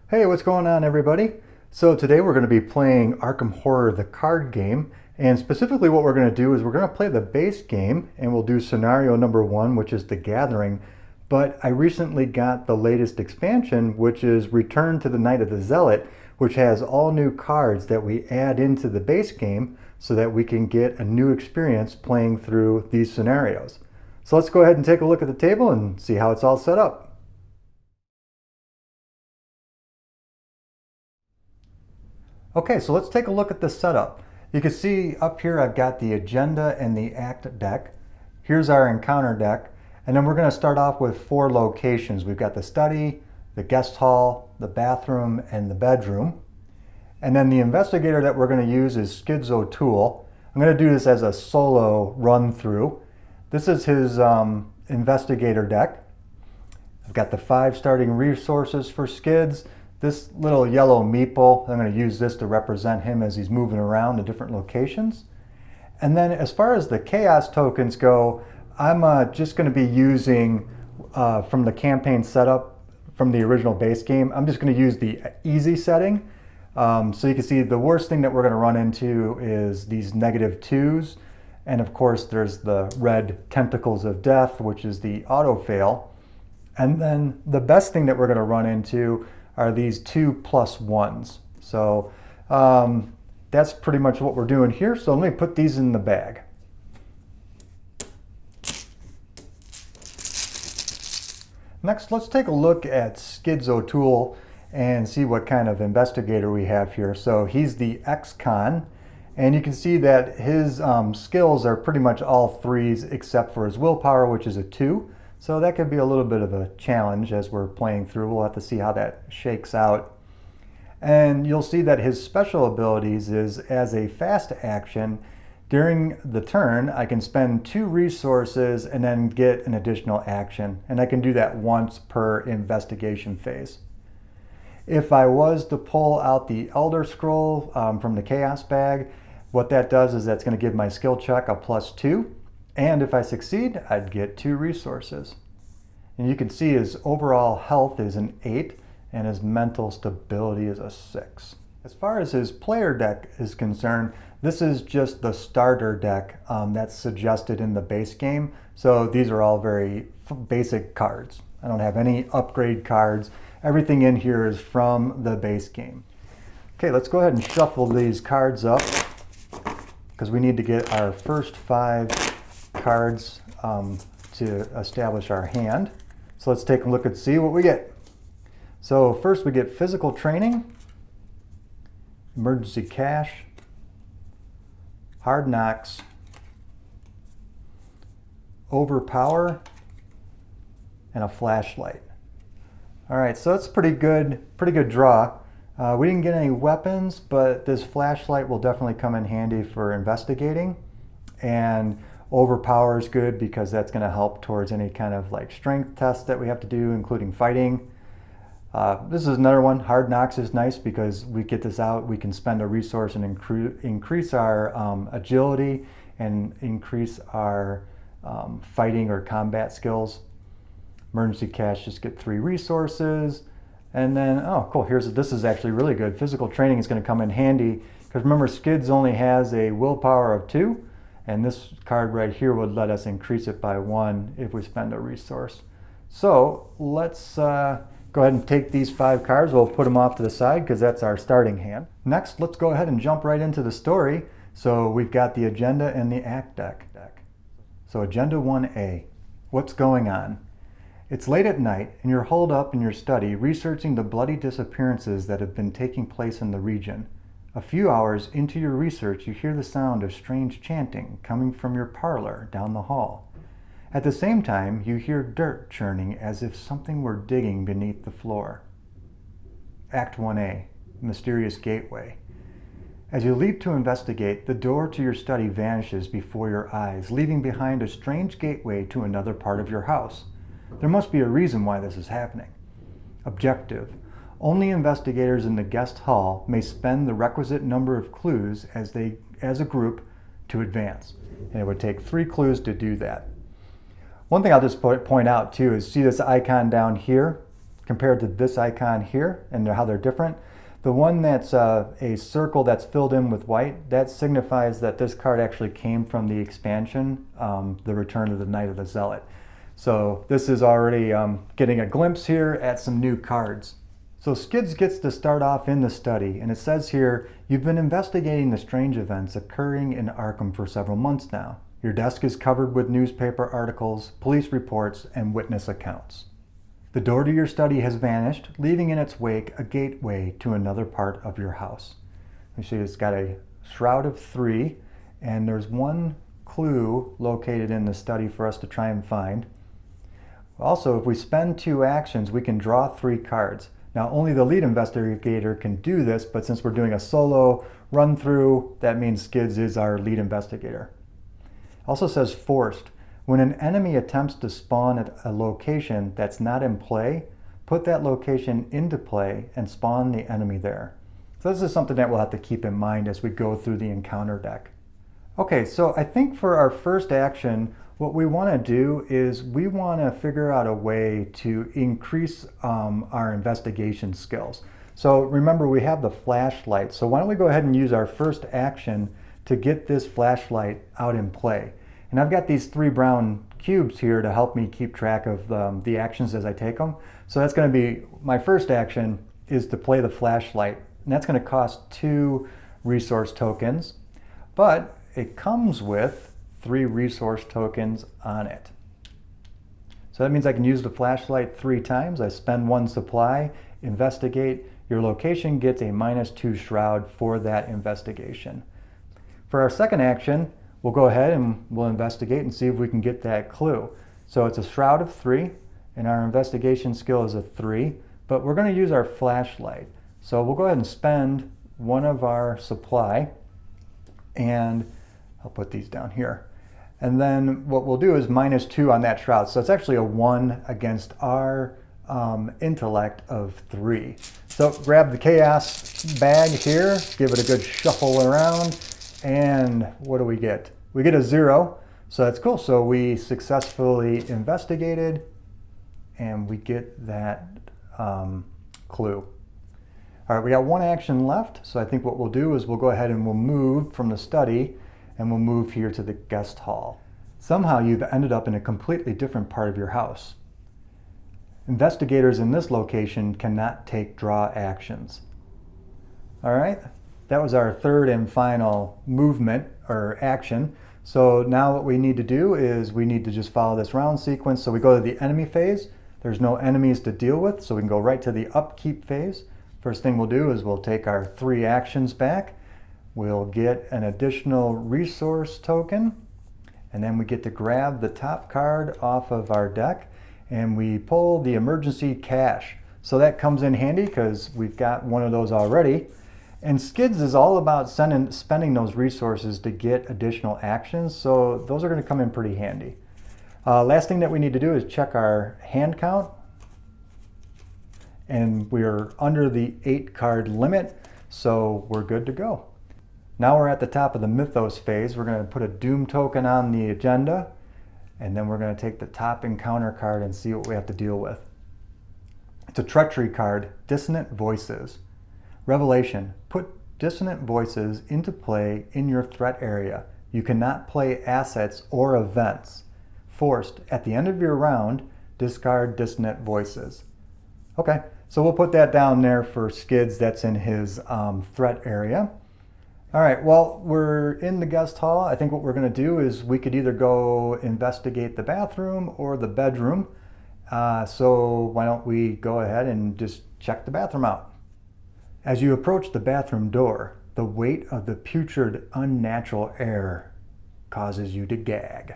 Hey, what's going on, everybody? So today we're going to be playing Arkham Horror, the card game. And specifically what we're going to do is we're going to play the base game and we'll do scenario number 1, which is the Gathering. But I recently got the latest expansion, which is Return to the Night of the Zealot, which has all new cards that we add into the base game so that we can get a new experience playing through these scenarios. So let's go ahead and take a look at the table and see how it's all set up. Okay, so let's take a look at the setup. You can see up here I've got the agenda and the act deck. Here's our encounter deck. And then we're going to start off with 4 locations. We've got the study, the guest hall, the bathroom, and the bedroom. And then the investigator that we're going to use is Schizo Tool. I'm going to do this as a solo run through. This is his investigator deck. I've got the 5 starting resources for Skids. This little yellow meeple, I'm going to use this to represent him as he's moving around to different locations. And then as far as the chaos tokens go, I'm just going to be using from the campaign setup from the original base game, I'm just going to use the easy setting. So you can see the worst thing that we're going to run into is these -2s. And of course there's the red tentacles of death, which is the auto fail. And then the best thing that we're going to run into are these 2+1s. So that's pretty much what we're doing here. So let me put these in the bag. Next, let's take a look at Schizo Tool and see what kind of investigator we have here. So he's the ex-con, and you can see that his skills are pretty much all 3s except for his willpower, which is a 2. So that could be a little bit of a challenge as we're playing through. We'll have to see how that shakes out. And you'll see that his special abilities is as a fast action, during the turn, I can spend 2 resources and then get an additional action. And I can do that once per investigation phase. If I was to pull out the Elder Scroll from the Chaos bag, what that does is that's going to give my skill check a +2. And if I succeed, I'd get 2 resources. And you can see his overall health is an 8 and his mental stability is a 6. As far as his player deck is concerned, this is just the starter deck that's suggested in the base game. So these are all very basic cards. I don't have any upgrade cards. Everything in here is from the base game. Okay, let's go ahead and shuffle these cards up because we need to get our first 5 cards to establish our hand. So let's take a look and see what we get. So first we get physical training, emergency cash, hard knocks, overpower, and a flashlight. All right, so that's pretty good draw. We didn't get any weapons, but this flashlight will definitely come in handy for investigating. And overpower is good because that's going to help towards any kind of like strength test that we have to do, including fighting. This is another one. Hard knocks is nice because we get this out. We can spend a resource and increase our agility and increase our fighting or combat skills. Emergency cash, just get 3 resources. And then, oh cool, this is actually really good. Physical training is going to come in handy because remember Skids only has a willpower of 2. And this card right here would let us increase it by 1 if we spend a resource. So let's go ahead and take these 5 cards. We'll put them off to the side because that's our starting hand. Next, let's go ahead and jump right into the story. So we've got the agenda and the act deck. So agenda 1A, what's going on? It's late at night and you're holed up in your study researching the bloody disappearances that have been taking place in the region. A few hours into your research, you hear the sound of strange chanting coming from your parlor down the hall. At the same time, you hear dirt churning as if something were digging beneath the floor. Act 1A, Mysterious Gateway. As you leap to investigate, the door to your study vanishes before your eyes, leaving behind a strange gateway to another part of your house. There must be a reason why this is happening. Objective. Only investigators in the guest hall may spend the requisite number of clues as a group to advance. And it would take 3 clues to do that. One thing I'll just point out too is see this icon down here? compared to this icon here and how they're different. The one that's a circle that's filled in with white, that signifies that this card actually came from the expansion, the Return of the Knight of the Zealot. So this is already getting a glimpse here at some new cards. So Skids gets to start off in the study, and it says here, you've been investigating the strange events occurring in Arkham for several months now. Your desk is covered with newspaper articles, police reports, and witness accounts. The door to your study has vanished, leaving in its wake a gateway to another part of your house. You see it's got a shroud of 3, and there's one clue located in the study for us to try and find. Also, if we spend 2 actions, we can draw 3 cards. Now, only the lead investigator can do this, but since we're doing a solo run through, that means Skids is our lead investigator. Also says forced. When an enemy attempts to spawn at a location that's not in play, put that location into play and spawn the enemy there. So this is something that we'll have to keep in mind as we go through the encounter deck. Okay, so I think for our first action, what we want to do is we want to figure out a way to increase our investigation skills. So remember, we have the flashlight. So why don't we go ahead and use our first action to get this flashlight out in play. And I've got these 3 brown cubes here to help me keep track of the actions as I take them. So that's going to be my first action, is to play the flashlight. And that's going to cost 2 resource tokens, but it comes with 3 resource tokens on it. So that means I can use the flashlight 3 times. I spend 1 supply, investigate. Your location gets a -2 shroud for that investigation. For our second action, we'll go ahead and we'll investigate and see if we can get that clue. So it's a shroud of 3, and our investigation skill is a 3, but we're going to use our flashlight. So we'll go ahead and spend 1 of our supply, and I'll put these down here. And then what we'll do is -2 on that shroud. So it's actually a 1 against our intellect of 3. So grab the chaos bag here, give it a good shuffle around, and what do we get? We get a 0, so that's cool. So we successfully investigated, and we get that clue. All right, we got 1 action left, so I think what we'll do is we'll go ahead and we'll move from the study, and we'll move here to the guest hall. Somehow you've ended up in a completely different part of your house. Investigators in this location cannot take draw actions. All right, that was our third and final movement or action. So now what we need to do is we need to just follow this round sequence. So we go to the enemy phase. There's no enemies to deal with, so we can go right to the upkeep phase. First thing we'll do is we'll take our 3 actions back. We'll get an additional resource token, and then we get to grab the top card off of our deck, and we pull the emergency cash. So that comes in handy because we've got 1 of those already. And Skids is all about spending those resources to get additional actions, so those are going to come in pretty handy. Last thing that we need to do is check our hand count, and we're under the 8 card limit, so we're good to go. Now we're at the top of the Mythos phase. We're going to put a Doom token on the agenda, and then we're going to take the top encounter card and see what we have to deal with. It's a treachery card, Dissonant Voices. Revelation, put dissonant voices into play in your threat area. You cannot play assets or events. Forced, at the end of your round, discard dissonant voices. Okay, so we'll put that down there for Skids. That's in his threat area. All right, well, we're in the guest hall. I think what we're going to do is we could either go investigate the bathroom or the bedroom. So why don't we go ahead and just check the bathroom out. As you approach the bathroom door, the weight of the putrid, unnatural air causes you to gag.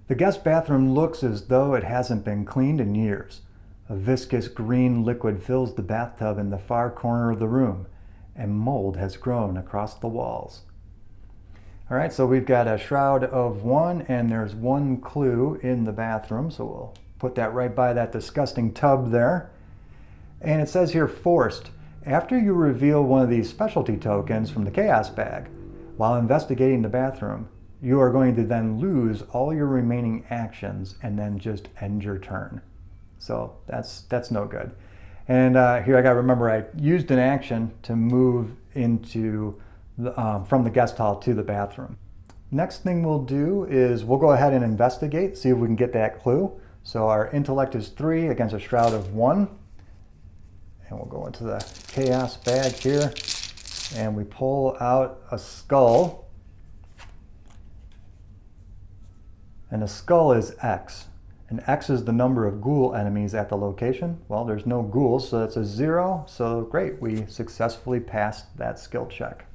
The guest bathroom looks as though it hasn't been cleaned in years. A viscous green liquid fills the bathtub in the far corner of the room, and mold has grown across the walls. All right, so we've got a shroud of 1, and there's 1 clue in the bathroom, so we'll put that right by that disgusting tub there. And it says here, forced. After you reveal one of these specialty tokens from the chaos bag, while investigating the bathroom, you are going to then lose all your remaining actions and then just end your turn. So that's no good. And here I got to remember I used an action to move into from the guest hall to the bathroom. Next thing we'll do is we'll go ahead and investigate, see if we can get that clue. So our intellect is 3 against a shroud of 1. And we'll go into the chaos bag here and we pull out a skull. And the skull is X. And X is the number of ghoul enemies at the location. Well, there's no ghouls, so that's a 0. So great, we successfully passed that skill check.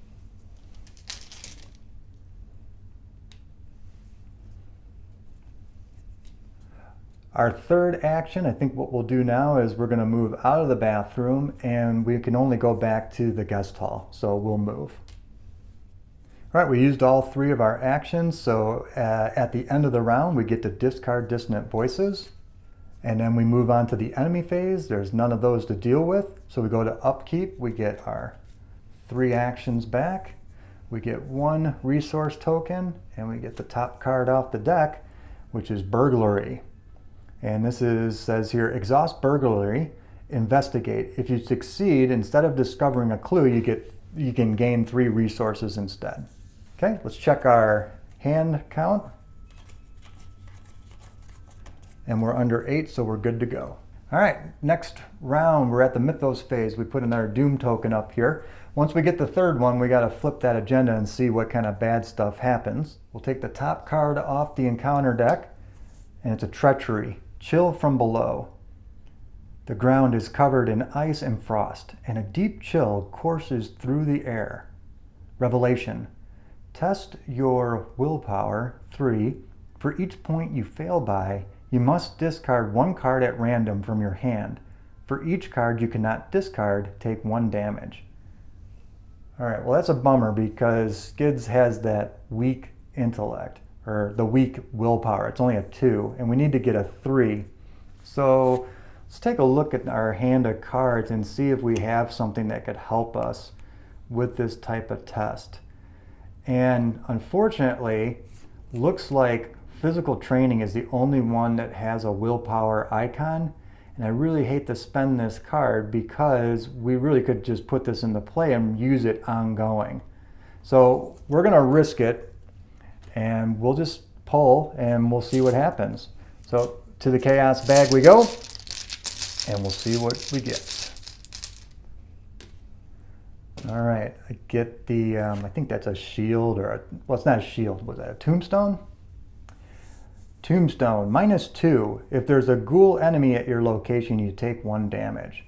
Our third action, I think what we'll do now is we're going to move out of the bathroom and we can only go back to the guest hall. So we'll move. All right, we used all 3 of our actions. So at the end of the round, we get to discard dissonant voices. And then we move on to the enemy phase. There's none of those to deal with. So we go to upkeep. We get our 3 actions back. We get 1 resource token and we get the top card off the deck, which is burglary. And this says here, exhaust burglary, investigate. If you succeed, instead of discovering a clue, you can gain 3 resources instead. Okay, let's check our hand count. And we're under 8, so we're good to go. All right, next round, we're at the Mythos phase. We put another Doom token up here. Once we get the 3rd one, we gotta flip that agenda and see what kind of bad stuff happens. We'll take the top card off the encounter deck, and it's a treachery. Chill from below. The ground is covered in ice and frost, and a deep chill courses through the air. Revelation. Test your willpower, 3. For each point you fail by, you must discard 1 card at random from your hand. For each card you cannot discard, take 1 damage. All right, well that's a bummer because Skids has that weak intellect, or the weak willpower. It's only a 2, and we need to get a 3. So let's take a look at our hand of cards and see if we have something that could help us with this type of test. And unfortunately, looks like physical training is the only one that has a willpower icon. And I really hate to spend this card because we really could just put this into play and use it ongoing. So we're gonna risk it. And we'll just pull and we'll see what happens. So to the chaos bag we go, and we'll see what we get. All right, I get the, I think that's a shield or well, it's not a shield. Was that a tombstone? Tombstone, -2. If there's a ghoul enemy at your location, you take 1 damage.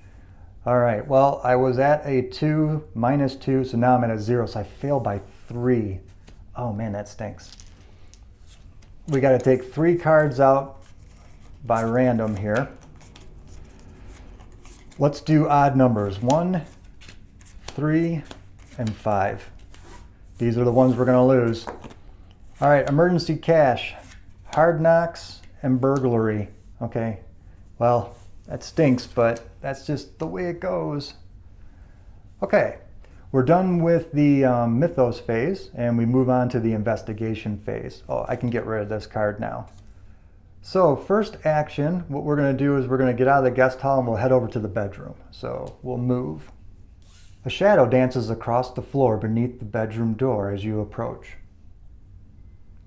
All right, well, I was at a 2, -2, so now I'm at a 0, so I failed by 3. Oh man, that stinks. We got to take 3 cards out by random here. Let's do odd numbers. 1, 3, and 5. These are the ones we're going to lose. All right, emergency cash, hard knocks, and burglary. Okay, well, that stinks, but that's just the way it goes. Okay. We're done with the Mythos phase, and we move on to the investigation phase. Oh, I can get rid of this card now. So first action, what we're going to do is we're going to get out of the guest hall and we'll head over to the bedroom. So we'll move. A shadow dances across the floor beneath the bedroom door as you approach.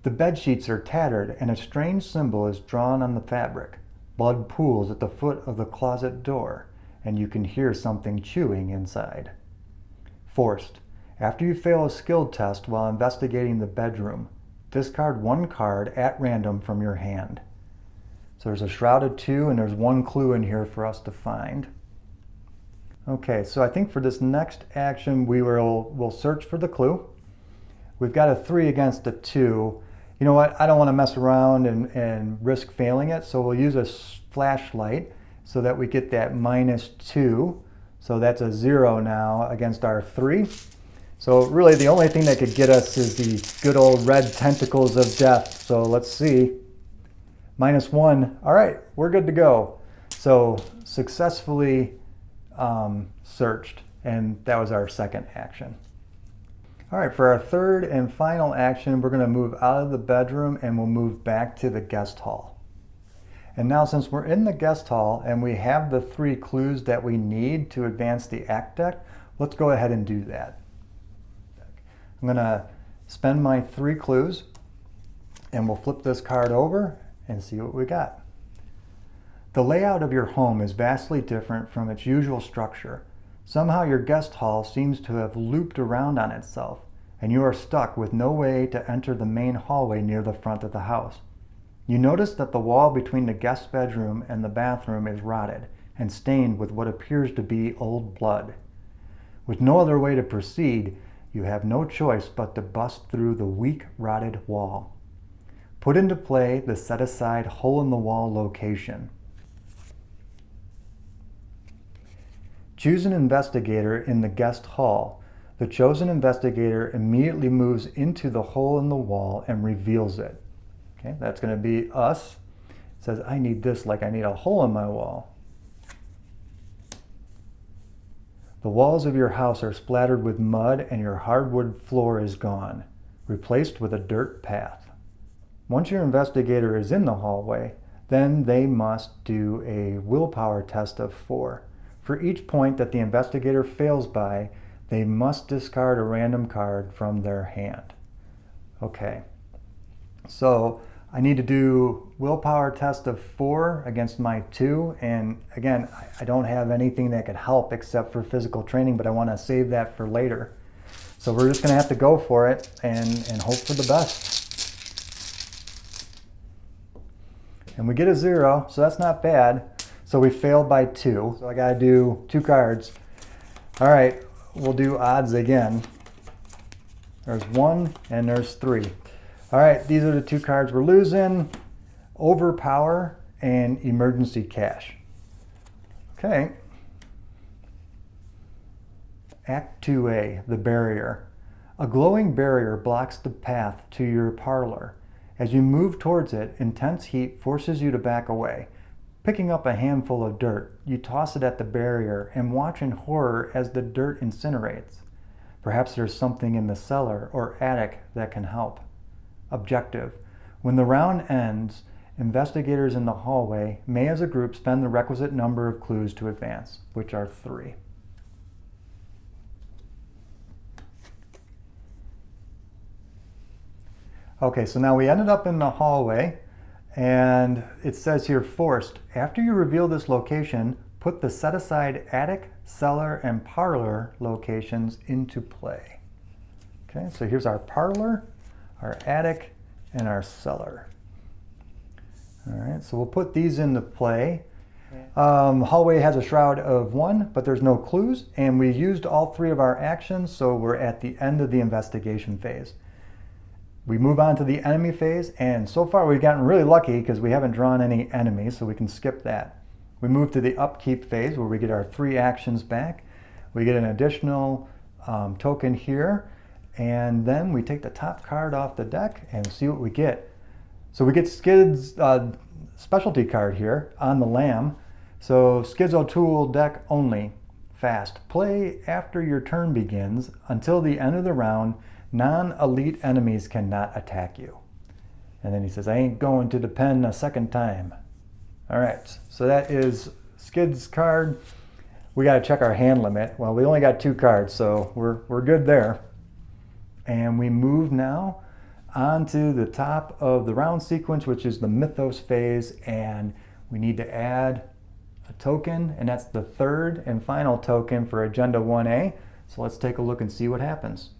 The bed sheets are tattered and a strange symbol is drawn on the fabric. Blood pools at the foot of the closet door, and you can hear something chewing inside. Forced. After you fail a skill test while investigating the bedroom, discard 1 card at random from your hand. So there's a shrouded 2 and there's 1 clue in here for us to find. Okay, so I think for this next action we'll search for the clue. We've got a 3 against a 2. You know what, I don't want to mess around and risk failing it, so we'll use a flashlight so that we get that -2. So that's a 0 now against our 3. So really the only thing that could get us is the good old red tentacles of death. So let's see. -1. All right, we're good to go. So successfully searched, and that was our second action. All right, for our third and final action, we're going to move out of the bedroom and we'll move back to the guest hall. And now since we're in the guest hall and we have the 3 clues that we need to advance the act deck, let's go ahead and do that. I'm going to spend my 3 clues and we'll flip this card over and see what we got. The layout of your home is vastly different from its usual structure. Somehow your guest hall seems to have looped around on itself, and you are stuck with no way to enter the main hallway near the front of the house. You notice that the wall between the guest bedroom and the bathroom is rotted and stained with what appears to be old blood. With no other way to proceed, you have no choice but to bust through the weak, rotted wall. Put into play the set-aside hole-in-the-wall location. Choose an investigator in the guest hall. The chosen investigator immediately moves into the hole in the wall and reveals it. Okay, that's going to be us. It says, I need this like I need a hole in my wall. The walls of your house are splattered with mud and your hardwood floor is gone, replaced with a dirt path. Once your investigator is in the hallway, then they must do a willpower test of 4. For each point that the investigator fails by, they must discard a random card from their hand. Okay, so I need to do willpower test of 4 against my 2, and again, I don't have anything that could help except for physical training, but I want to save that for later. So we're just going to have to go for it and hope for the best. And we get a 0, so that's not bad. So we failed by 2, so I gotta do 2 cards. All right, we'll do odds again. There's 1 and there's 3. All right, these are the 2 cards we're losing. Overpower and emergency cash. Okay. Act 2A, the barrier. A glowing barrier blocks the path to your parlor. As you move towards it, intense heat forces you to back away. Picking up a handful of dirt, you toss it at the barrier and watch in horror as the dirt incinerates. Perhaps there's something in the cellar or attic that can help. Objective. When the round ends, investigators in the hallway may as a group spend the requisite number of clues to advance, which are 3. Okay, so now we ended up in the hallway. And it says here, forced. After you reveal this location, put the set-aside attic, cellar, and parlor locations into play. Okay, so here's our parlor, our attic, and our cellar. All right, so we'll put these into play. Hallway has a shroud of 1, but there's no clues, and we used all 3 of our actions, so we're at the end of the investigation phase. We move on to the enemy phase, and so far we've gotten really lucky because we haven't drawn any enemies, so we can skip that. We move to the upkeep phase where we get our 3 actions back. We get an additional token here, and then we take the top card off the deck and see what we get. So we get Skid's specialty card here on the lamb. So Skid's O'Toole deck only. Fast. Play after your turn begins until the end of the round. Non-elite enemies cannot attack you. And then he says, I ain't going to depend a second time. All right, so that is Skid's card. We got to check our hand limit. Well, we only got 2 cards, so we're good there. And we move now onto the top of the round sequence, which is the Mythos phase, and we need to add a token, and that's the 3rd and final token for Agenda 1A. So let's take a look and see what happens.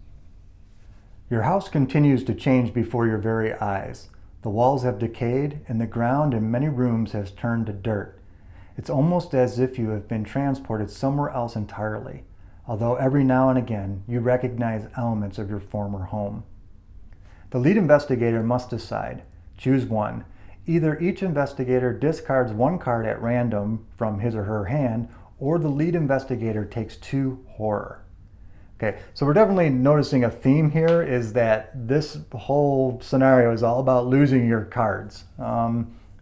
Your house continues to change before your very eyes. The walls have decayed, and the ground in many rooms has turned to dirt. It's almost as if you have been transported somewhere else entirely, although every now and again you recognize elements of your former home. The lead investigator must decide. Choose one. Either each investigator discards 1 card at random from his or her hand, or the lead investigator takes 2 horror. Okay, so we're definitely noticing a theme here is that this whole scenario is all about losing your cards.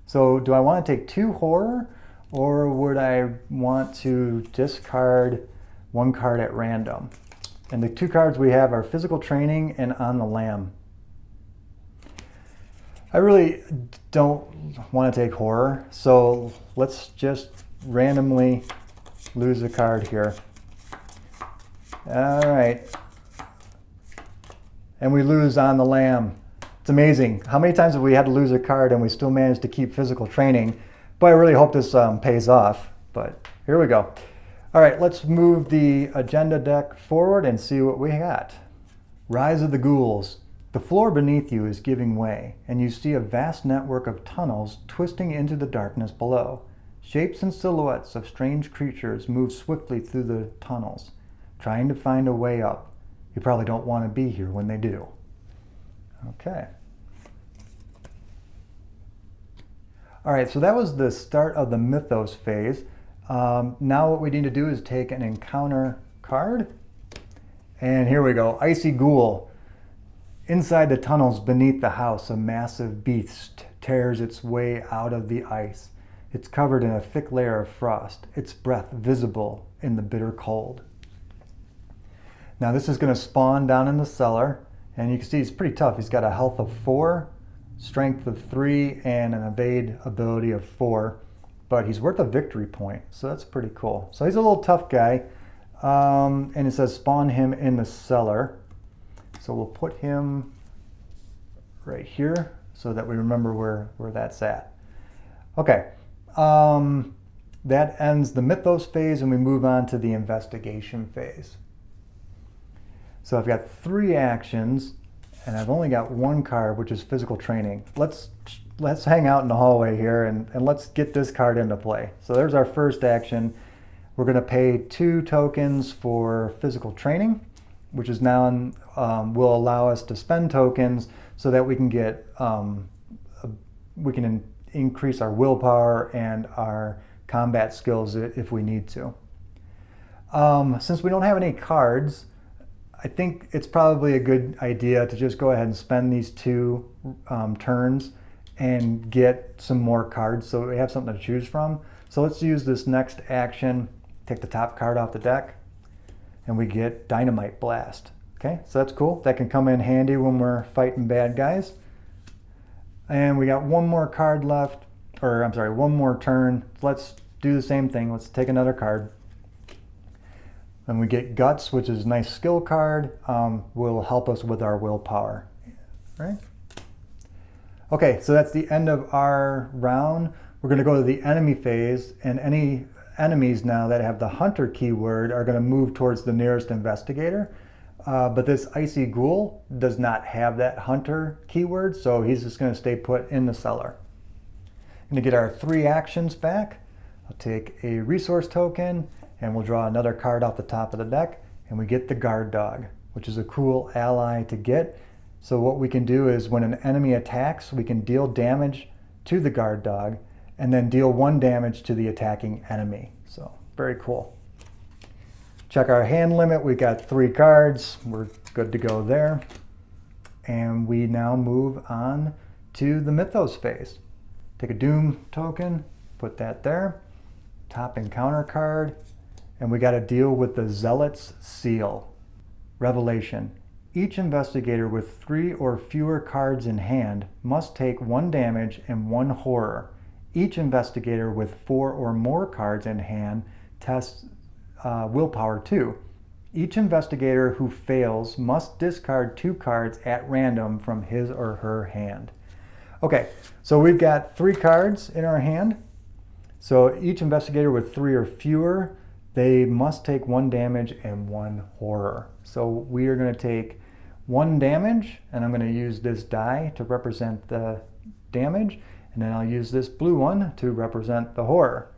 So do I want to take 2 horror, or would I want to discard 1 card at random? And the two cards we have are Physical Training and On the Lam. I really don't want to take Horror, so let's just randomly lose a card here. All right. And we lose On the Lam. It's amazing. How many times have we had to lose a card and we still managed to keep Physical Training? But I really hope this pays off. But here we go. All right, let's move the agenda deck forward and see what we got. Rise of the Ghouls. The floor beneath you is giving way, and you see a vast network of tunnels twisting into the darkness below. Shapes and silhouettes of strange creatures move swiftly through the tunnels, trying to find a way up. You probably don't want to be here when they do. Okay. All right, so that was the start of the Mythos phase. Now what we need to do is take an encounter card. And here we go, Icy Ghoul. Inside the tunnels beneath the house, a massive beast tears its way out of the ice. It's covered in a thick layer of frost, its breath visible in the bitter cold. Now this is going to spawn down in the cellar, and you can see he's pretty tough. He's got a health of 4, strength of 3, and an evade ability of 4. But he's worth a victory point, so that's pretty cool. So he's a little tough guy, and it says spawn him in the cellar. So we'll put him right here so that we remember where that's at. Okay, that ends the Mythos phase and we move on to the investigation phase. So I've got 3 actions and I've only got 1 card, which is Physical Training. Let's hang out in the hallway here and let's get this card into play. So there's our first action. We're going to pay 2 tokens for Physical Training, which is now will allow us to spend tokens so that we can get increase our willpower and our combat skills if we need to. Since we don't have any cards, I think it's probably a good idea to just go ahead and spend these 2 turns and get some more cards so we have something to choose from. So let's use this next action, take the top card off the deck, and we get Dynamite Blast. Okay, so that's cool. That can come in handy when we're fighting bad guys. And we got 1 more card left, or I'm sorry, 1 more turn. Let's do the same thing. Let's take another card. And we get Guts, which is a nice skill card. Will help us with our willpower, right? Okay, so that's the end of our round. We're going to go to the enemy phase, and any enemies now that have the Hunter keyword are going to move towards the nearest investigator. But this Icy Ghoul does not have that Hunter keyword, so he's just going to stay put in the cellar. I'm going to get our 3 actions back. I'll take a resource token, and we'll draw another card off the top of the deck, and we get the Guard Dog, which is a cool ally to get. So what we can do is when an enemy attacks, we can deal damage to the Guard Dog, and then deal 1 damage to the attacking enemy. So very cool. Check our hand limit. We got 3 cards. We're good to go there. And we now move on to the Mythos phase. Take a Doom token, put that there. Top encounter card. And we got to deal with the Zealot's Seal. Revelation. Each investigator with 3 or fewer cards in hand must take 1 damage and 1 horror. Each investigator with 4 or more cards in hand tests willpower 2. Each investigator who fails must discard 2 cards at random from his or her hand. Okay, so we've got 3 cards in our hand. So each investigator with 3 or fewer, they must take 1 damage and 1 horror. So we are going to take 1 damage, and I'm going to use this die to represent the damage, and then I'll use this blue one to represent the horror.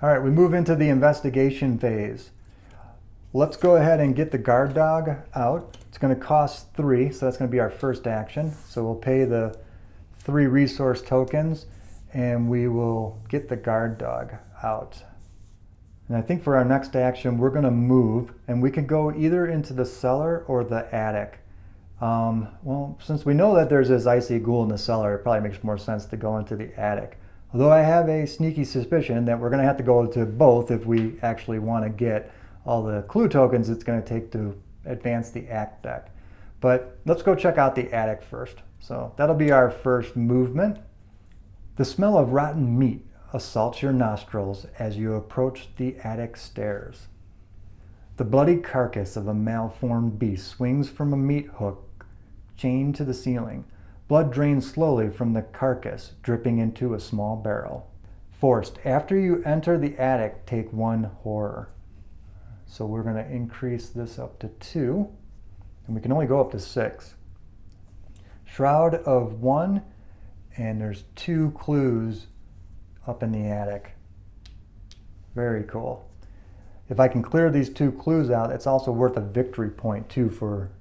All right, we move into the investigation phase. Let's go ahead and get the Guard Dog out. It's going to cost 3, so that's going to be our first action. So we'll pay the 3 resource tokens, and we will get the Guard Dog out. And I think for our next action, we're going to move, and we can go either into the cellar or the attic. Well, since we know that there's this Icy Ghoul in the cellar, it probably makes more sense to go into the attic. Although I have a sneaky suspicion that we're going to have to go to both if we actually want to get all the clue tokens it's going to take to advance the act deck. But let's go check out the attic first. So that'll be our first movement. The smell of rotten meat assaults your nostrils as you approach the attic stairs. The bloody carcass of a malformed beast swings from a meat hook chained to the ceiling. Blood drains slowly from the carcass, dripping into a small barrel. Forced. After you enter the attic, take 1 horror. So we're going to increase this up to 2, and we can only go up to 6. Shroud of 1, and there's 2 clues up in the attic. Very cool. If I can clear these 2 clues out, it's also worth a victory point too for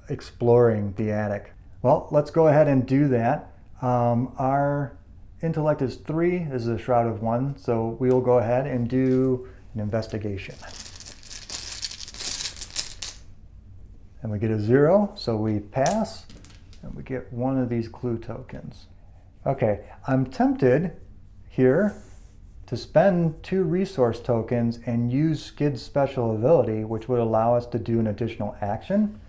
exploring the attic. Well, let's go ahead and do that. Our intellect is 3, this is a shroud of 1, so we'll go ahead and do an investigation. And we get a 0, so we pass, and we get 1 of these clue tokens. Okay, I'm tempted here to spend 2 resource tokens and use Skid's special ability, which would allow us to do an additional action.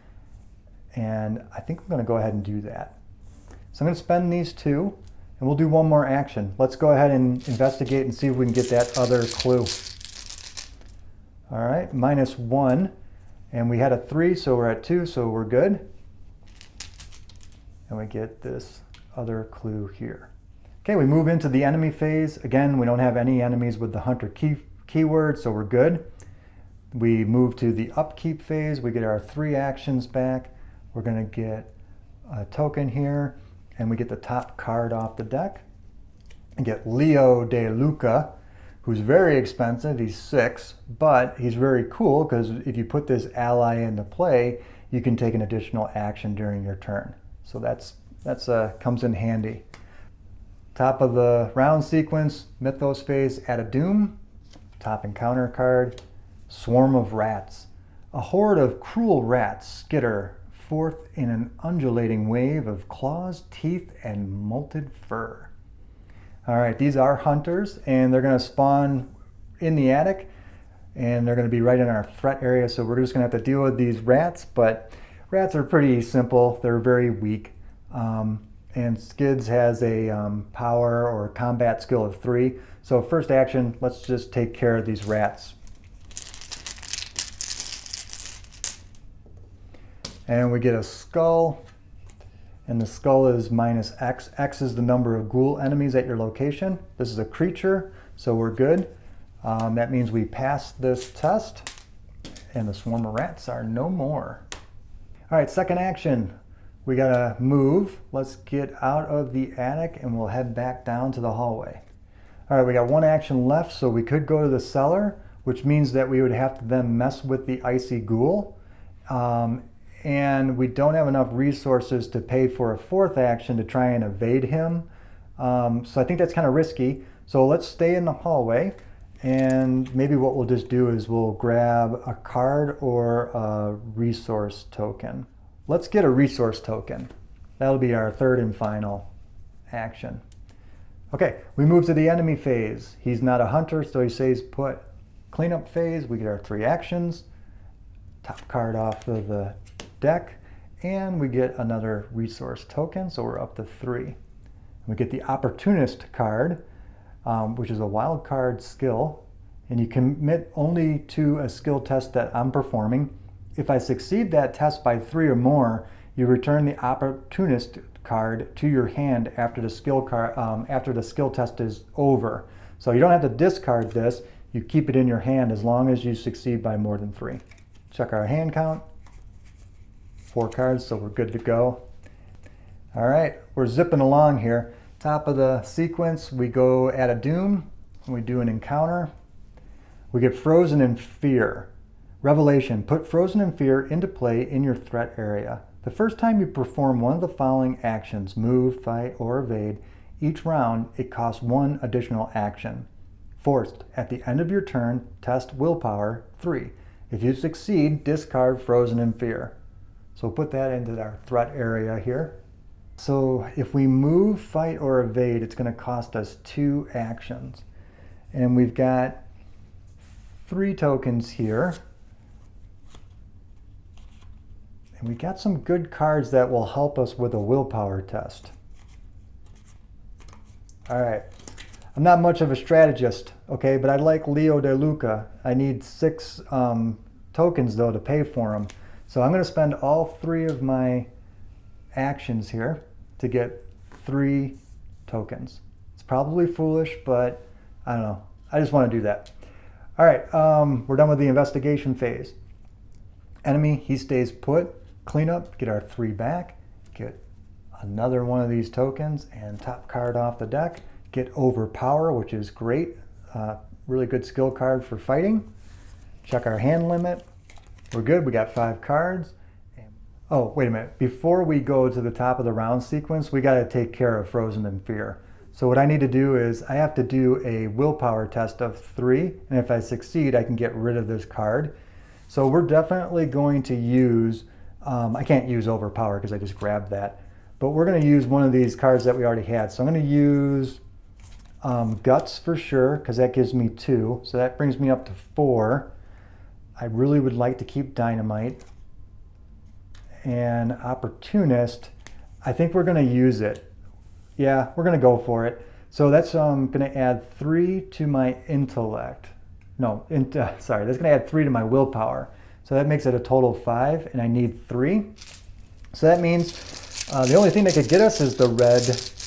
And I think I'm going to go ahead and do that. So I'm going to spend these 2, and we'll do 1 more action. Let's go ahead and investigate and see if we can get that other clue. All right, -1, and we had a 3, so we're at 2, so we're good. And we get this other clue here. Okay, we move into the enemy phase. Again, we don't have any enemies with the hunter keyword, so we're good. We move to the upkeep phase. We get our 3 actions back. We're going to get a token here, and we get the top card off the deck. And get Leo de Luca, who's very expensive. He's 6, but he's very cool because if you put this ally into play, you can take an additional action during your turn. So that's comes in handy. Top of the round sequence, Mythos phase, At a Doom. Top encounter card, Swarm of Rats. A horde of cruel rats skitter forth in an undulating wave of claws, teeth, and molted fur. All right, these are hunters, and they're going to spawn in the attic, and they're going to be right in our threat area, so we're just going to have to deal with these rats, but rats are pretty simple. They're very weak. And Skids has a power or combat skill of 3. So first action, let's just take care of these rats. And we get a skull, and the skull is -X. X is the number of ghoul enemies at your location. This is a creature, so we're good. That means we pass this test, and the swarm of rats are no more. All right, second action. We gotta move. Let's get out of the attic, and we'll head back down to the hallway. All right, we got 1 action left, so we could go to the cellar, which means that we would have to then mess with the icy ghoul. And we don't have enough resources to pay for a 4th action to try and evade him. So I think that's kind of risky. So let's stay in the hallway, and maybe what we'll just do is we'll grab a card or a resource token. Let's get a resource token. That'll be our 3rd and final action. Okay, we move to the enemy phase. He's not a hunter, so he stays put. Cleanup phase, we get our 3 actions. Top card off of the deck, and we get another resource token, so we're up to 3. We get the Opportunist card, which is a wild card skill, and you commit only to a skill test that I'm performing. If I succeed that test by 3 or more, you return the Opportunist card to your hand after the skill test is over. So you don't have to discard this. You keep it in your hand as long as you succeed by more than 3. Check our hand count. 4 cards, so we're good to go. All right, we're zipping along here. Top of the sequence, we go At a Doom, and we do an encounter. We get Frozen in Fear. Revelation, put Frozen in Fear into play in your threat area. The first time you perform one of the following actions, move, fight, or evade, each round it costs 1 additional action. Forced, at the end of your turn, test willpower 3. If you succeed, discard Frozen in Fear. So we'll put that into our threat area here. So if we move, fight, or evade, it's going to cost us 2 actions. And we've got 3 tokens here. And we got some good cards that will help us with a willpower test. All right. I'm not much of a strategist, okay, but I like Leo De Luca. I need 6 tokens, though, to pay for them. So I'm going to spend all 3 of my actions here to get 3 tokens. It's probably foolish, but I don't know. I just want to do that. All right, we're done with the investigation phase. Enemy, he stays put. Clean up, get our 3 back. Get another one of these tokens and top card off the deck. Get overpower, which is great. Really good skill card for fighting. Check our hand limit. We're good, we got 5 cards. Oh, wait a minute. Before we go to the top of the round sequence, we gotta take care of Frozen in Fear. So what I need to do is I have to do a willpower test of 3, and if I succeed, I can get rid of this card. So we're definitely going to use, I can't use overpower because I just grabbed that, but we're gonna use one of these cards that we already had. So I'm gonna use Guts for sure, because that gives me 2. So that brings me up to 4. I really would like to keep Dynamite. And Opportunist, I think we're going to use it. Yeah, we're going to go for it. So that's going to add 3 to my intellect. No, sorry, that's going to add 3 to my willpower. So that makes it a total of 5, and I need 3. So that means the only thing that could get us is the red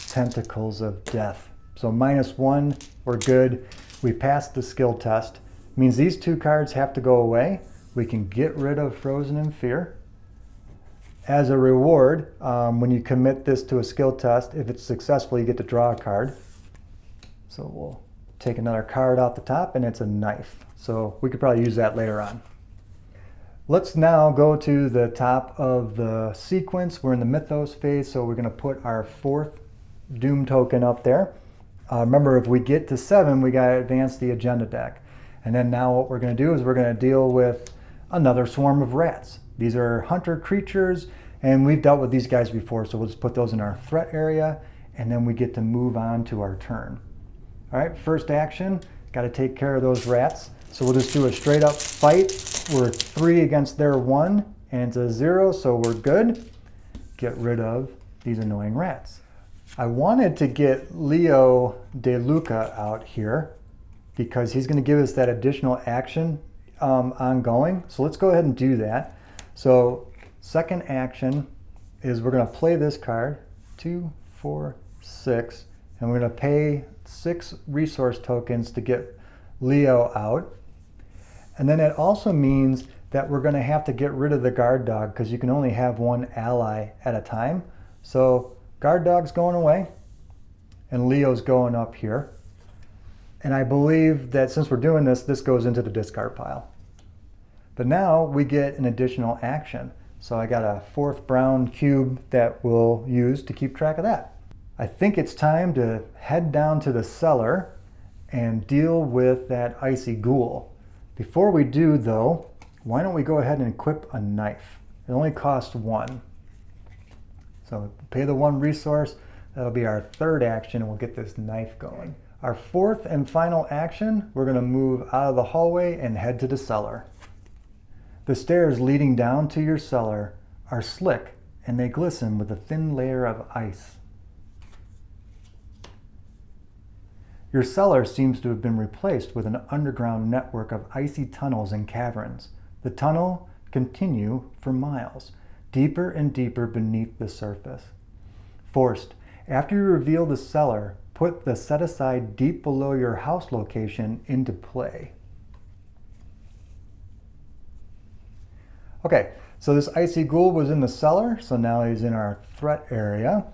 Tentacles of Death. So -1, we're good. We passed the skill test. Means these 2 cards have to go away. We can get rid of Frozen in Fear. As a reward, when you commit this to a skill test, if it's successful, you get to draw a card. So we'll take another card off the top, and it's a knife. So we could probably use that later on. Let's now go to the top of the sequence. We're in the Mythos phase, so we're going to put our 4th Doom token up there. Remember, if we get to 7, we got to advance the agenda deck. And then now what we're going to do is we're going to deal with another swarm of rats. These are hunter creatures, and we've dealt with these guys before, so we'll just put those in our threat area, and then we get to move on to our turn. All right, first action, got to take care of those rats. So we'll just do a straight up fight. We're 3 against their 1, and it's a 0, so we're good. Get rid of these annoying rats. I wanted to get Leo De Luca out here because he's going to give us that additional action ongoing. So let's go ahead and do that. So second action is we're going to play this card, 2, 4, 6, and we're going to pay 6 resource tokens to get Leo out. And then it also means that we're going to have to get rid of the guard dog because you can only have 1 ally at a time. So guard dog's going away and Leo's going up here. And I believe that since we're doing this, this goes into the discard pile. But now we get an additional action. So I got a 4th brown cube that we'll use to keep track of that. I think it's time to head down to the cellar and deal with that icy ghoul. Before we do though, why don't we go ahead and equip a knife? It only costs 1. So pay the 1 resource, that'll be our 3rd action, and we'll get this knife going. Our 4th and final action, we're gonna move out of the hallway and head to the cellar. The stairs leading down to your cellar are slick and they glisten with a thin layer of ice. Your cellar seems to have been replaced with an underground network of icy tunnels and caverns. The tunnel continue for miles, deeper and deeper beneath the surface. Forced, after you reveal the cellar, put the set aside deep below your house location into play. Okay, so this icy ghoul was in the cellar, so now he's in our threat area,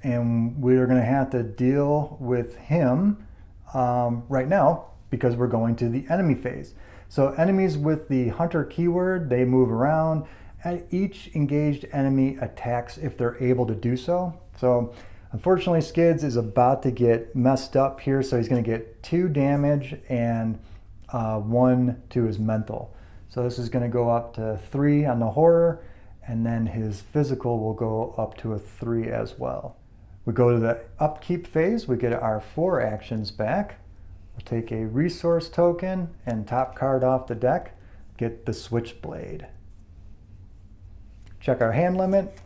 and we're going to have to deal with him right now because we're going to the enemy phase. So enemies with the hunter keyword, they move around, and each engaged enemy attacks if they're able to do so. So unfortunately, Skids is about to get messed up here, so he's going to get 2 damage and 1 to his mental. So this is going to go up to 3 on the horror, and then his physical will go up to a 3 as well. We go to the upkeep phase, we get our 4 actions back. We'll take a resource token and top card off the deck, get the switchblade. check our hand limit,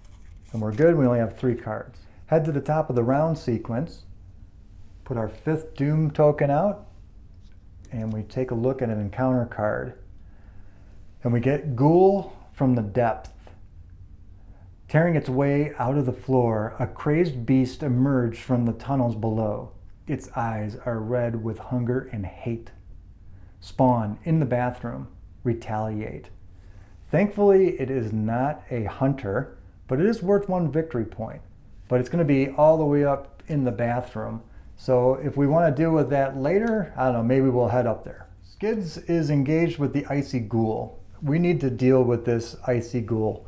and we're good. We only have 3 cards. Head to the top of the round sequence, put our 5th Doom token out, and we take a look at an encounter card. And we get Ghoul from the Depth. Tearing its way out of the floor, a crazed beast emerged from the tunnels below. Its eyes are red with hunger and hate. Spawn in the bathroom. Retaliate. Thankfully, it is not a hunter, but it is worth 1 victory point. But it's going to be all the way up in the bathroom. So if we want to deal with that later, I don't know, maybe we'll head up there. Skids is engaged with the Icy Ghoul. We need to deal with this Icy Ghoul.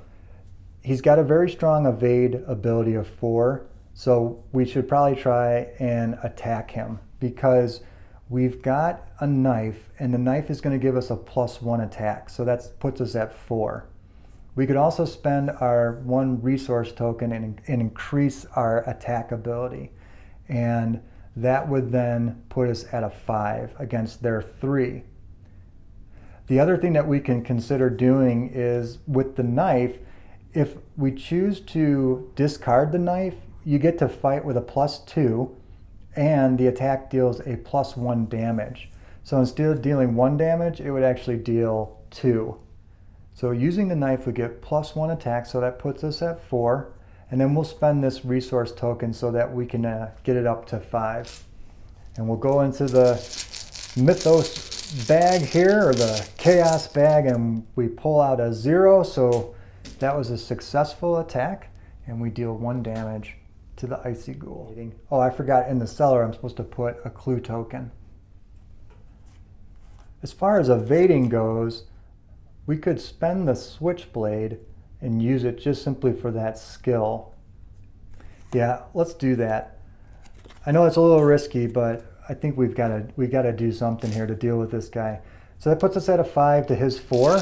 He's got a very strong evade ability of 4, so we should probably try and attack him because we've got a knife, and the knife is going to give us a +1 attack, so that puts us at 4. We could also spend our 1 resource token and increase our attack ability, and that would then put us at a 5 against their 3. The other thing that we can consider doing is with the knife, if we choose to discard the knife, you get to fight with a +2, and the attack deals a +1 damage. So instead of dealing 1 damage, it would actually deal 2. So using the knife, we get +1 attack, so that puts us at 4. And then we'll spend this resource token so that we can get it up to 5. And we'll go into the Mythos bag here, or the Chaos bag, and we pull out a 0. So that was a successful attack, and we deal 1 damage to the Icy Ghoul. Oh, I forgot, in the cellar I'm supposed to put a clue token. As far as evading goes, we could spend the Switchblade and use it just simply for that skill. Yeah, let's do that. I know it's a little risky, but I think we've got to do something here to deal with this guy. So that puts us at a 5 to his 4.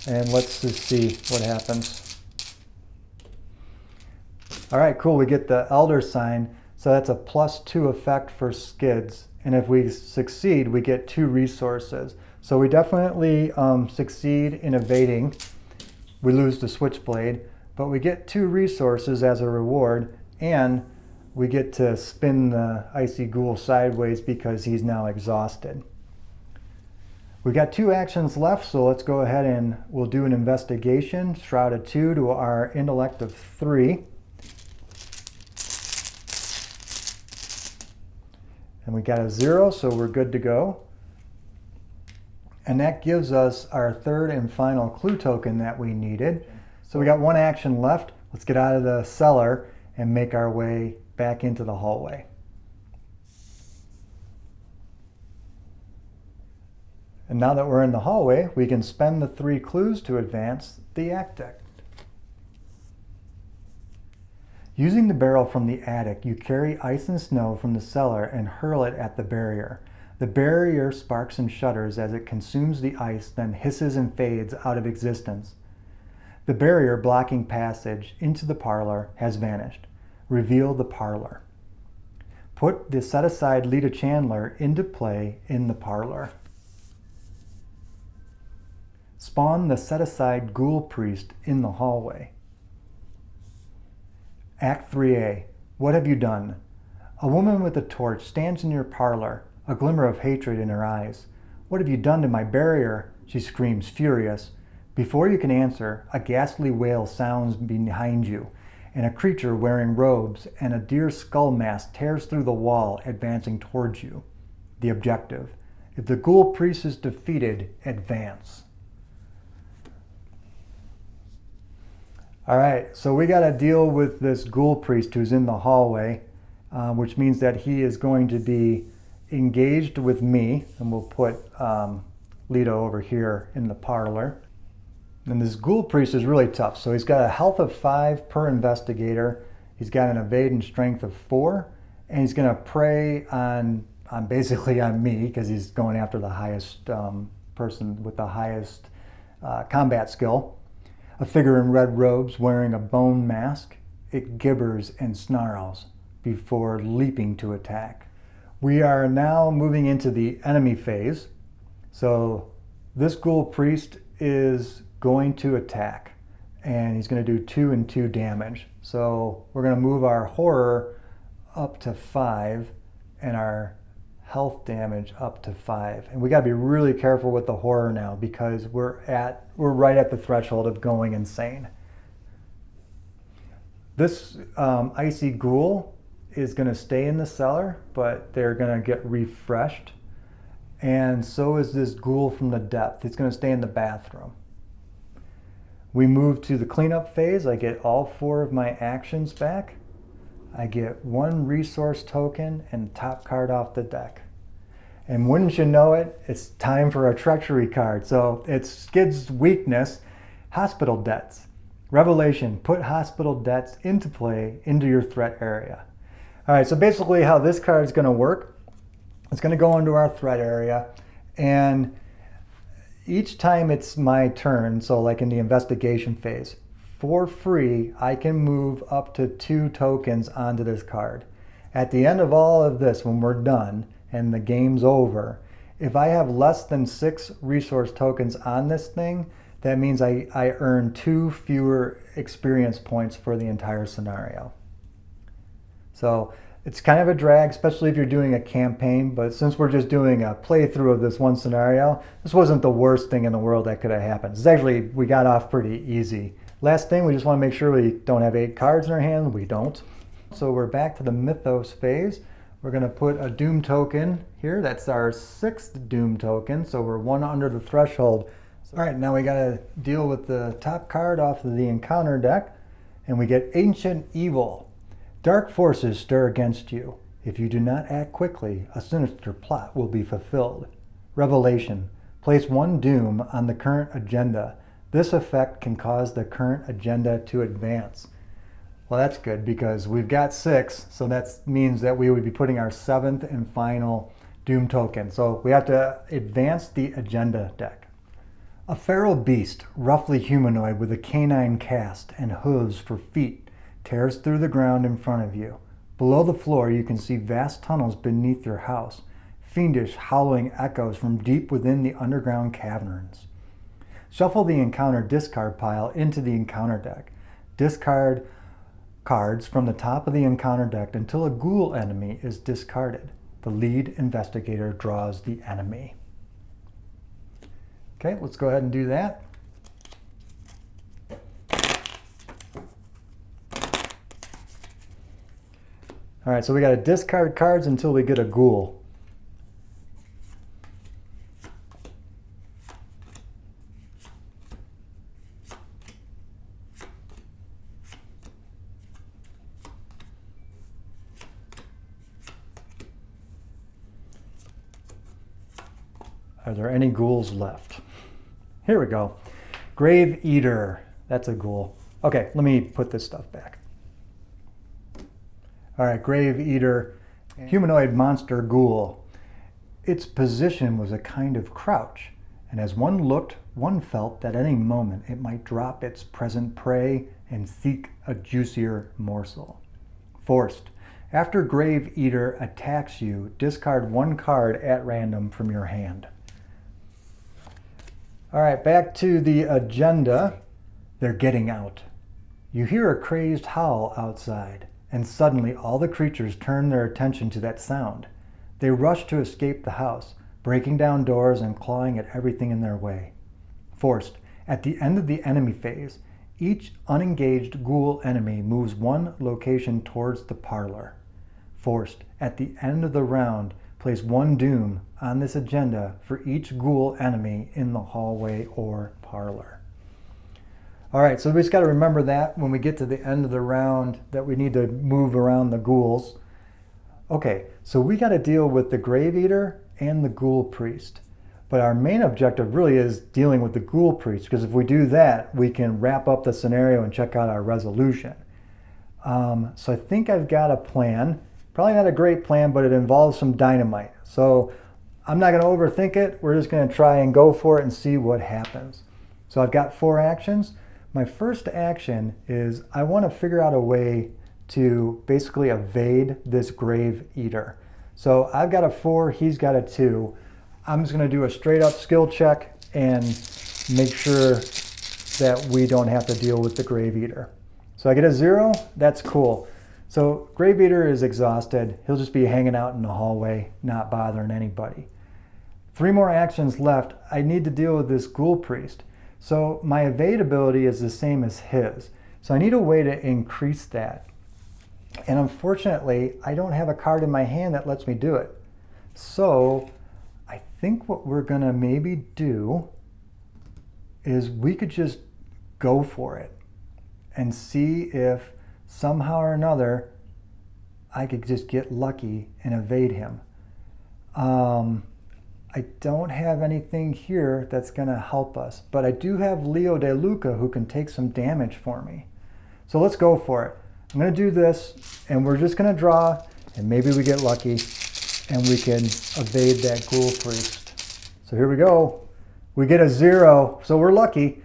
And let's just see what happens. All right, cool. We get the Elder Sign. So that's a +2 effect for Skids. And if we succeed, we get 2 resources. So we definitely succeed in evading. We lose the Switchblade, but we get 2 resources as a reward. And we get to spin the Icy Ghoul sideways because he's now exhausted. We got 2 actions left, so let's go ahead and we'll do an investigation. Shrouded 2 to our intellect of 3. And we got a 0, so we're good to go. And that gives us our 3rd and final clue token that we needed. So we got 1 action left. Let's get out of the cellar and make our way back into the hallway. And now that we're in the hallway, we can spend the 3 clues to advance the Actect. Using the barrel from the attic, you carry ice and snow from the cellar and hurl it at the barrier. The barrier sparks and shudders as it consumes the ice, then hisses and fades out of existence. The barrier blocking passage into the parlor has vanished. Reveal the parlor. Put the set-aside Lita Chandler into play in the parlor. Spawn the set-aside Ghoul Priest in the hallway. Act 3A. What have you done? A woman with a torch stands in your parlor, a glimmer of hatred in her eyes. What have you done to my barrier? She screams, furious. Before you can answer, a ghastly wail sounds behind you, and a creature wearing robes and a deer skull mask tears through the wall, advancing towards you. The objective. If the Ghoul Priest is defeated, advance. All right, so we got to deal with this Ghoul Priest who's in the hallway, which means that he is going to be engaged with me, and we'll put Lita over here in the parlor. And this Ghoul Priest is really tough. So he's got a health of 5 per investigator. He's got an evade and strength of 4, and he's going to prey on basically on me because he's going after the highest person with the highest combat skill. A figure in red robes wearing a bone mask. It gibbers and snarls before leaping to attack. We are now moving into the enemy phase. So this Ghoul Priest is going to attack. and he's going to do 2 and 2 damage. So we're going to move our horror up to 5 and our health damage up to 5. And we got to be really careful with the horror now because we're right at the threshold of going insane. This icy ghoul is going to stay in the cellar, but they're going to get refreshed. And so is this ghoul from the depth. It's going to stay in the bathroom. We move to the cleanup phase. I get all 4 of my actions back. I get 1 resource token and top card off the deck. And wouldn't you know it, it's time for a treachery card. So it's Skid's weakness, hospital debts. Revelation, put hospital debts into play into your threat area. All right, so basically how this card is going to work, it's going to go into our threat area, and each time it's my turn, so like in the investigation phase, for free, I can move up to 2 tokens onto this card. At the end of all of this, when we're done and the game's over, if I have less than 6 resource tokens on this thing, that means I earn 2 fewer experience points for the entire scenario. So it's kind of a drag, especially if you're doing a campaign, but since we're just doing a playthrough of this one scenario, this wasn't the worst thing in the world that could have happened. It's actually, we got off pretty easy. Last thing, we just want to make sure we don't have 8 cards in our hand. We don't. So we're back to the Mythos phase. We're going to put a Doom token here. That's our 6th Doom token, so we're 1 under the threshold. All right, now we got to deal with the top card off of the encounter deck, and we get Ancient Evil. Dark forces stir against you. If you do not act quickly, a sinister plot will be fulfilled. Revelation. Place 1 Doom on the current agenda. This effect can cause the current agenda to advance. Well, that's good because we've got 6, so that means that we would be putting our 7th and final Doom token. So we have to advance the agenda deck. A feral beast, roughly humanoid with a canine cast and hooves for feet, tears through the ground in front of you. Below the floor, you can see vast tunnels beneath your house, fiendish howling echoes from deep within the underground caverns. Shuffle the encounter discard pile into the encounter deck. Discard cards from the top of the encounter deck until a ghoul enemy is discarded. The lead investigator draws the enemy. Okay, let's go ahead and do that. All right, so we got to discard cards until we get a ghoul. Are there any ghouls left? Here we go. Grave Eater. That's a ghoul. Okay, let me put this stuff back. All right, Grave Eater, humanoid monster ghoul. Its position was a kind of crouch, and as one looked, one felt that at any moment it might drop its present prey and seek a juicier morsel. Forced. After Grave Eater attacks you, discard 1 card at random from your hand. All right, back to the agenda. They're getting out. You hear a crazed howl outside, and suddenly all the creatures turn their attention to that sound. They rush to escape the house, breaking down doors and clawing at everything in their way. Forced. At the end of the enemy phase, each unengaged ghoul enemy moves 1 location towards the parlor. Forced. At the end of the round, place 1 Doom on this agenda for each ghoul enemy in the hallway or parlor. All right, so we just got to remember that when we get to the end of the round that we need to move around the ghouls. Okay, so we got to deal with the Grave Eater and the Ghoul Priest. But our main objective really is dealing with the Ghoul Priest, because if we do that, we can wrap up the scenario and check out our resolution. So I think I've got a plan. Probably not a great plan, but it involves some dynamite. So I'm not going to overthink it. We're just going to try and go for it and see what happens. So I've got 4 actions. My first action is I want to figure out a way to basically evade this Grave Eater. So I've got a 4, he's got a 2. I'm just going to do a straight up skill check and make sure that we don't have to deal with the Grave Eater. So I get a 0, that's cool. So Grave Eater is exhausted. He'll just be hanging out in the hallway, not bothering anybody. 3 more actions left. I need to deal with this Ghoul Priest. So my evade ability is the same as his. So I need a way to increase that. And unfortunately, I don't have a card in my hand that lets me do it. So I think what we're gonna maybe do is we could just go for it and see if somehow or another I could just get lucky and evade him. I don't have anything here that's gonna help us, but I do have Leo De Luca who can take some damage for me. So let's go for it. I'm gonna do this and we're just gonna draw and maybe we get lucky and we can evade that Ghoul Priest. So here we go. We get a 0, so we're lucky.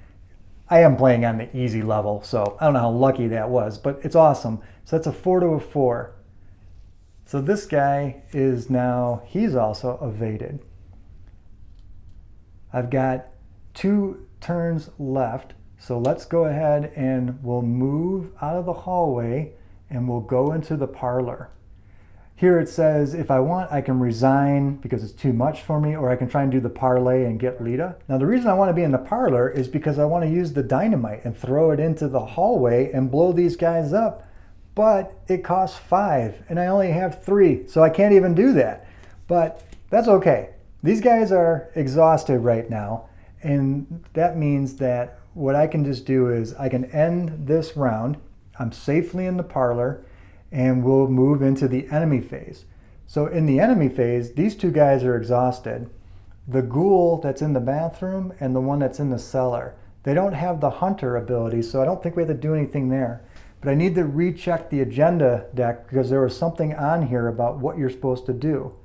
I am playing on the easy level, so I don't know how lucky that was, but it's awesome. So that's a 4 to a 4. So this guy is now, he's also evaded. I've got 2 turns left, so let's go ahead and we'll move out of the hallway and we'll go into the parlor. Here it says, if I want, I can resign because it's too much for me, or I can try and do the parlay and get Lita. Now the reason I want to be in the parlor is because I want to use the dynamite and throw it into the hallway and blow these guys up. But it costs 5 and I only have 3, so I can't even do that. But that's okay. These guys are exhausted right now, and that means that what I can just do is I can end this round. I'm safely in the parlor, and we'll move into the enemy phase. So in the enemy phase, these 2 guys are exhausted. The ghoul that's in the bathroom and the one that's in the cellar, they don't have the hunter ability, so I don't think we have to do anything there. But I need to recheck the agenda deck because there was something on here about what you're supposed to do.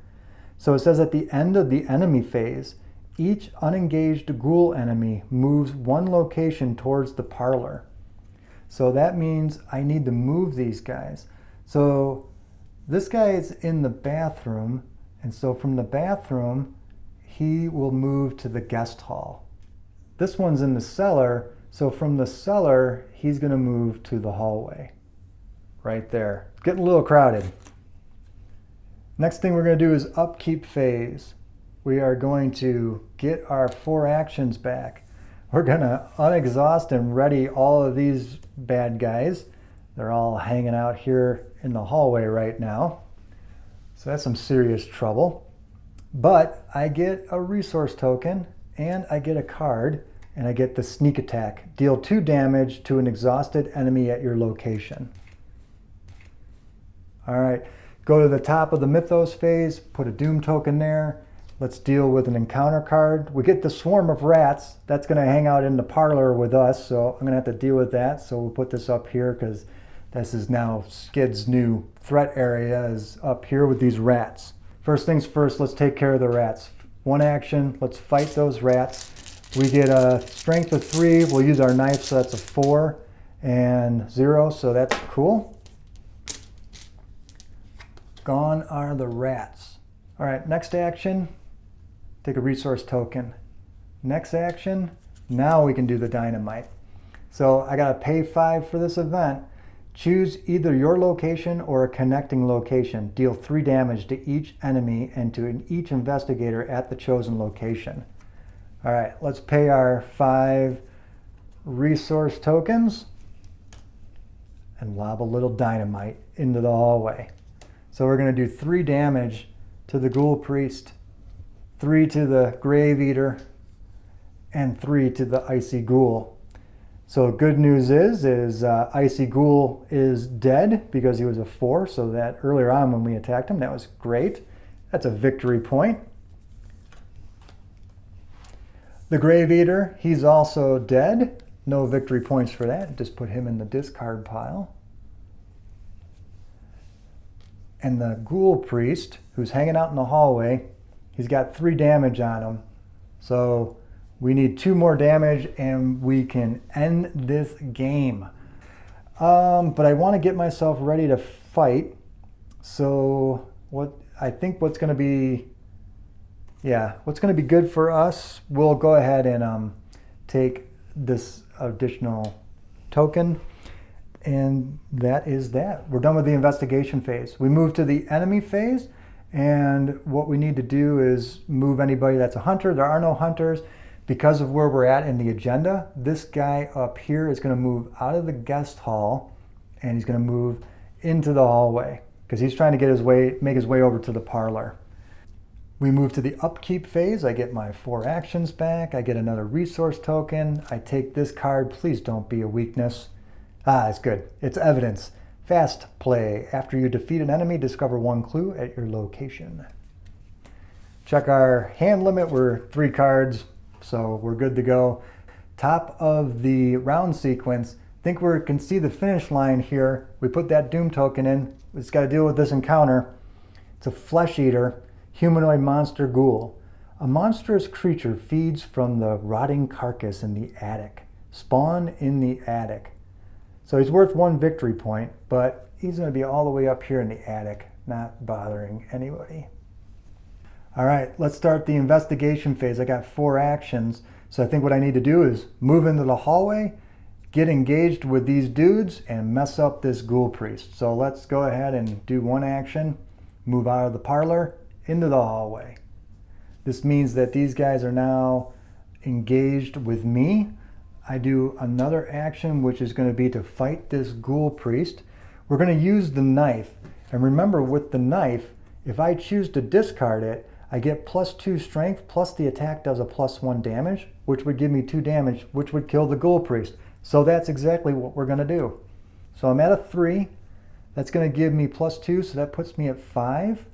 So it says at the end of the enemy phase, each unengaged ghoul enemy moves 1 location towards the parlor. So that means I need to move these guys. So this guy is in the bathroom, and so from the bathroom, he will move to the guest hall. This one's in the cellar, so from the cellar, he's gonna move to the hallway. Right there. It's getting a little crowded. Next thing we're gonna do is upkeep phase. We are going to get our 4 actions back. We're gonna unexhaust and ready all of these bad guys. They're all hanging out here in the hallway right now. So that's some serious trouble. But I get a resource token and I get a card and I get the sneak attack. Deal 2 damage to an exhausted enemy at your location. All right, go to the top of the Mythos phase, put a Doom token there. Let's deal with an encounter card. We get the swarm of rats. That's gonna hang out in the parlor with us, so I'm gonna have to deal with that. So we'll put this up here because this is now Skid's new threat area is up here with these rats. First things first, let's take care of the rats. 1 action, let's fight those rats. We get a strength of 3. We'll use our knife, so that's a 4 and 0, so that's cool. Gone are the rats. All right, next action, take a resource token. Next action, now we can do the dynamite. So I gotta pay 5 for this event. Choose either your location or a connecting location. Deal 3 damage to each enemy and to each investigator at the chosen location. All right, let's pay our 5 resource tokens and lob a little dynamite into the hallway. So we're gonna do 3 damage to the Ghoul Priest, 3 to the Grave Eater, and 3 to the Icy Ghoul. So good news is Icy Ghoul is dead because he was a 4, so that earlier on when we attacked him, that was great. That's a victory point. The Grave Eater, he's also dead. No victory points for that. Just put him in the discard pile. And the Ghoul Priest, who's hanging out in the hallway, he's got 3 damage on him. So we need 2 more damage and we can end this game. But I want to get myself ready to fight. So what's going to be good for us, we'll go ahead and take this additional token. And that is that. We're done with the investigation phase. We move to the enemy phase, and what we need to do is move anybody that's a hunter. There are no hunters. Because of where we're at in the agenda, this guy up here is going to move out of the guest hall, and he's going to move into the hallway because he's trying to make his way over to the parlor. We move to the upkeep phase. I get my 4 actions back. I get another resource token. I take this card. Please don't be a weakness. It's good. It's evidence. Fast play. After you defeat an enemy, discover 1 clue at your location. Check our hand limit. We're 3 cards, so we're good to go. Top of the round sequence. Think we can see the finish line here. We put that Doom token in. We just got to deal with this encounter. It's a flesh eater. Humanoid monster ghoul. A monstrous creature feeds from the rotting carcass in the attic. Spawn in the attic. So he's worth 1 victory point, but he's going to be all the way up here in the attic, not bothering anybody. All right, let's start the investigation phase. I got 4 actions, so I think what I need to do is move into the hallway, get engaged with these dudes, and mess up this ghoul priest. So let's go ahead and do 1 action, move out of the parlor, into the hallway. This means that these guys are now engaged with me. I do another action, which is going to be to fight this ghoul priest. We're going to use the knife. And remember, with the knife, if I choose to discard it, I get +2 strength, plus the attack does a +1 damage, which would give me 2 damage, which would kill the ghoul priest. So that's exactly what we're going to do. So I'm at a 3. That's going to give me +2, so that puts me at 5.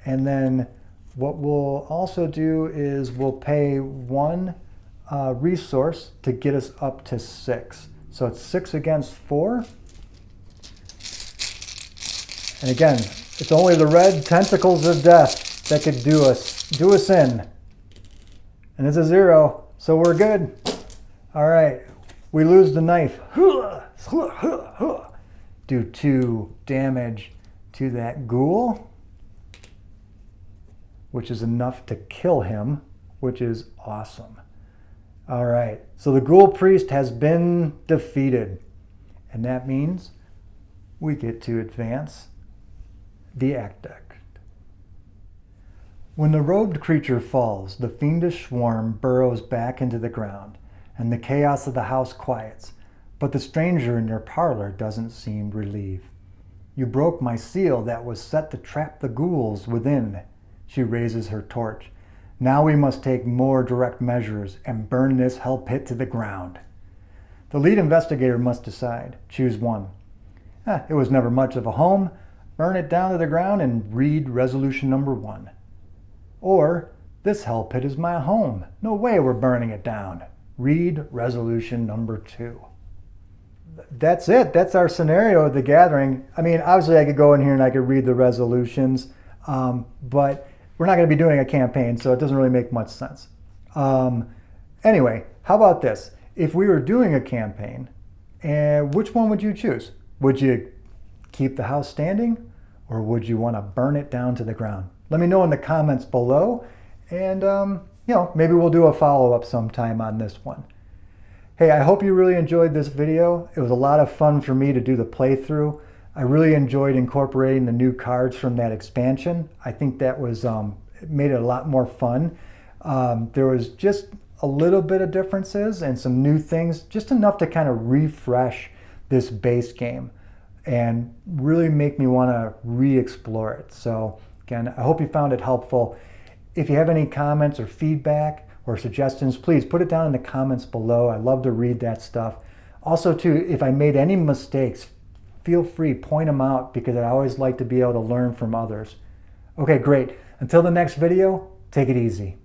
And then what we'll also do is we'll pay 1 resource to get us up to 6. So it's 6 against 4. And again, it's only the red tentacles of death that could do us in. And it's a 0, so we're good. All right, we lose the knife. Do 2 damage to that ghoul, which is enough to kill him, which is awesome. All right, so the ghoul priest has been defeated, and that means we get to advance the act. When the robed creature falls, the fiendish swarm burrows back into the ground, and the chaos of the house quiets, but the stranger in your parlor doesn't seem relieved. You broke my seal that was set to trap the ghouls within. She raises her torch. Now we must take more direct measures and burn this hell pit to the ground. The lead investigator must decide. Choose 1. It was never much of a home. Burn it down to the ground and read resolution number 1. Or, this hell pit is my home. No way we're burning it down. Read resolution number 2. That's it. That's our scenario of the gathering. I mean, obviously I could go in here and I could read the resolutions, but we're not going to be doing a campaign, so it doesn't really make much sense. Anyway, how about this? If we were doing a campaign, which one would you choose? Would you keep the house standing, or would you want to burn it down to the ground? Let me know in the comments below, and maybe we'll do a follow-up sometime on this one. Hey, I hope you really enjoyed this video. It was a lot of fun for me to do the playthrough. I really enjoyed incorporating the new cards from that expansion. I think that was made it a lot more fun. There was just a little bit of differences and some new things, just enough to kind of refresh this base game and really make me want to re-explore it. So again, I hope you found it helpful. If you have any comments or feedback or suggestions, please put it down in the comments below. I love to read that stuff. Also too, if I made any mistakes, feel free, point them out, because I always like to be able to learn from others. Okay, great. Until the next video, take it easy.